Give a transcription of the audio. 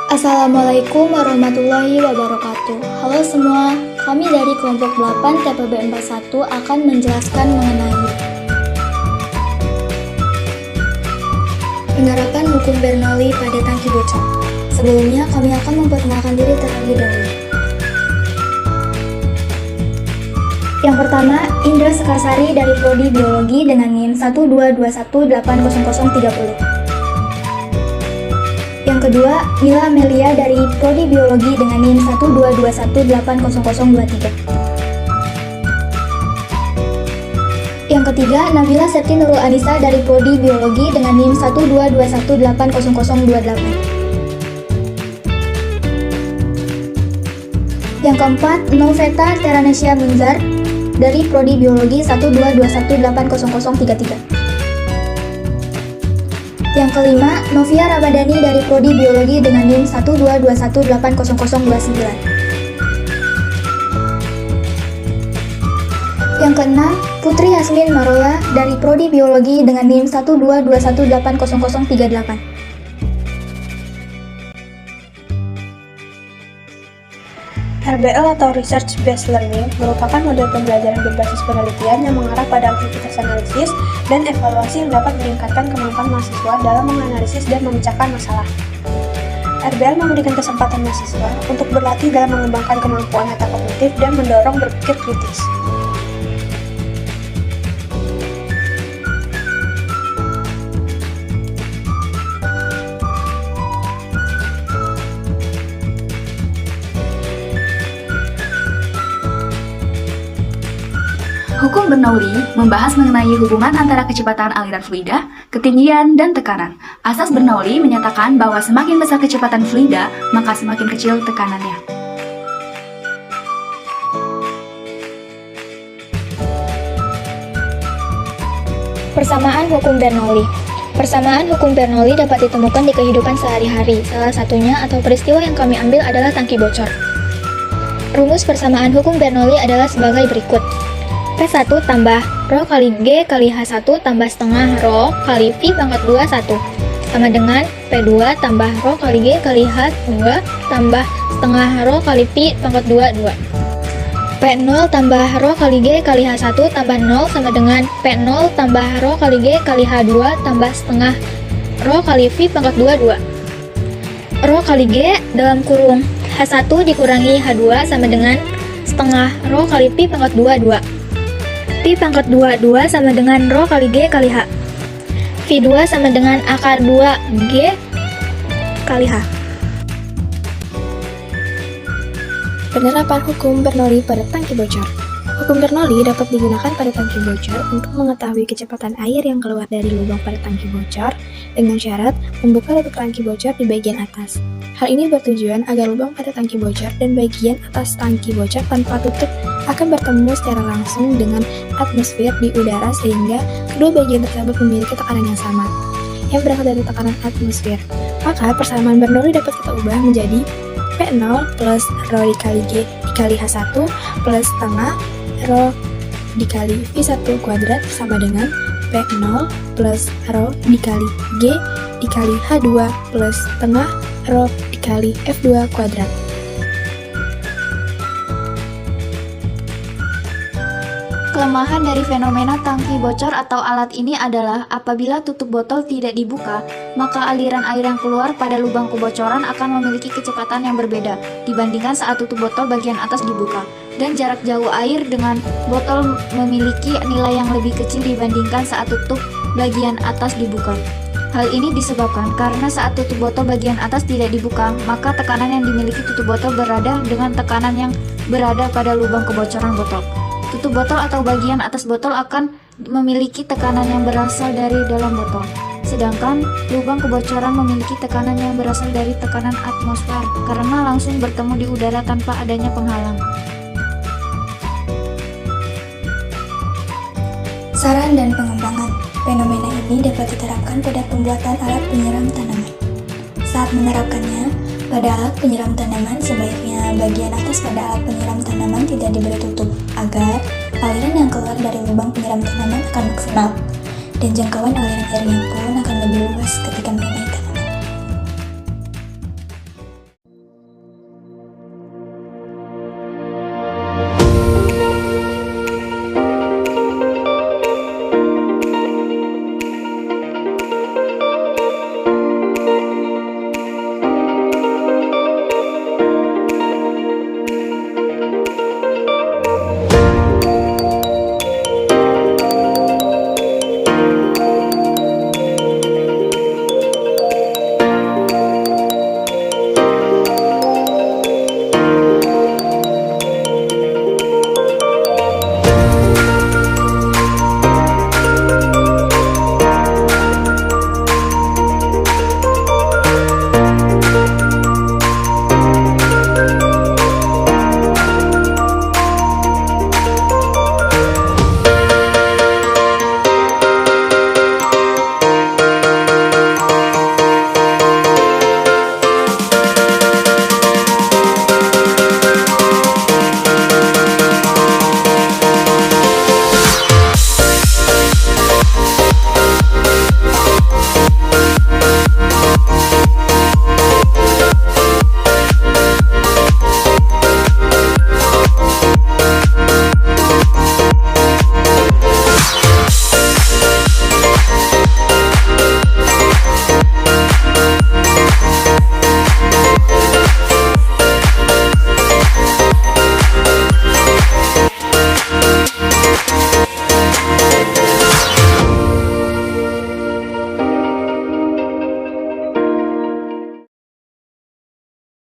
Assalamualaikum warahmatullahi wabarakatuh. Halo semua, kami dari kelompok 8 TPB 41 akan menjelaskan mengenai penerapan hukum Bernoulli pada tangki bocor. Sebelumnya, kami akan memperkenalkan diri terlebih dahulu. Yang pertama, Indra Sekarsari dari Prodi Biologi dengan NIM 122180030. Yang kedua, Mila Amelia dari Prodi Biologi dengan NIM 122180023. Yang ketiga, Nabila Septi Nurul Anissa dari Prodi Biologi dengan NIM 122180028. Yang keempat, Noveta Teranesia Munzar dari Prodi Biologi 122180033. Yang kelima, Novia Ramadhani dari Prodi Biologi dengan NIM 122180029. Yang keenam, Putri Yasmin Marola dari Prodi Biologi dengan NIM 122180038. RBL atau Research Based Learning merupakan model pembelajaran berbasis penelitian yang mengarah pada aktivitas analisis dan evaluasi yang dapat meningkatkan kemampuan mahasiswa dalam menganalisis dan memecahkan masalah. RBL memberikan kesempatan mahasiswa untuk berlatih dalam mengembangkan kemampuan metakognitif dan mendorong berpikir kritis. Hukum Bernoulli membahas mengenai hubungan antara kecepatan aliran fluida, ketinggian, dan tekanan. Asas Bernoulli menyatakan bahwa semakin besar kecepatan fluida, maka semakin kecil tekanannya. Persamaan hukum Bernoulli. Persamaan hukum Bernoulli dapat ditemukan di kehidupan sehari-hari. Salah satunya atau peristiwa yang kami ambil adalah tangki bocor. Rumus persamaan hukum Bernoulli adalah sebagai berikut. P1 tambah rho kali G kali H1 tambah setengah rho kali V pangkat 2 1 sama dengan P2 tambah rho kali G kali H2 tambah setengah rho kali V pangkat 2 2. P0 tambah rho kali G kali H1 tambah 0 sama dengan P0 tambah rho kali G kali H2 tambah setengah rho kali V pangkat 2 2. Rho kali G dalam kurung H1 dikurangi H2 sama dengan setengah rho kali V pangkat 2 2. Pi pangkat 2 sama dengan rho kali G kali H. V2 sama dengan akar 2G kali H. Penerapan hukum Bernoulli pada tangki bocor. Hukum Bernoulli dapat digunakan pada tangki bocor untuk mengetahui kecepatan air yang keluar dari lubang pada tangki bocor dengan syarat membuka tutup tangki bocor di bagian atas. Hal ini bertujuan agar lubang pada tangki bocor dan bagian atas tangki bocor tanpa tutup akan bertemu secara langsung dengan atmosfer di udara sehingga kedua bagian tersebut memiliki tekanan yang sama yang berasal dari tekanan atmosfer. Maka persamaan Bernoulli dapat kita ubah menjadi P0 plus rho dikali G dikali H1 plus setengah rho dikali V1 kuadrat sama dengan P0 plus rho dikali G dikali H2 plus setengah rho dikali F2 kuadrat. Kelemahan dari fenomena tangki bocor atau alat ini adalah apabila tutup botol tidak dibuka, maka aliran air yang keluar pada lubang kebocoran akan memiliki kecepatan yang berbeda dibandingkan saat tutup botol bagian atas dibuka, dan jarak jauh air dengan botol memiliki nilai yang lebih kecil dibandingkan saat tutup bagian atas dibuka. Hal ini disebabkan karena saat tutup botol bagian atas tidak dibuka, maka tekanan yang dimiliki tutup botol berada dengan tekanan yang berada pada lubang kebocoran botol. Tutup botol atau bagian atas botol akan memiliki tekanan yang berasal dari dalam botol, sedangkan lubang kebocoran memiliki tekanan yang berasal dari tekanan atmosfer karena langsung bertemu di udara tanpa adanya penghalang. Saran dan pengembangan. Fenomena ini dapat diterapkan pada pembuatan alat penyiram tanaman. Saat menerapkannya, pada alat penyiram tanaman sebaiknya bagian atas pada alat penyiram tanaman tidak diberi tutup agar aliran yang keluar dari lubang penyiram tanaman akan maksimal dan jangkauan aliran airnya pun akan lebih luas ketika mengenai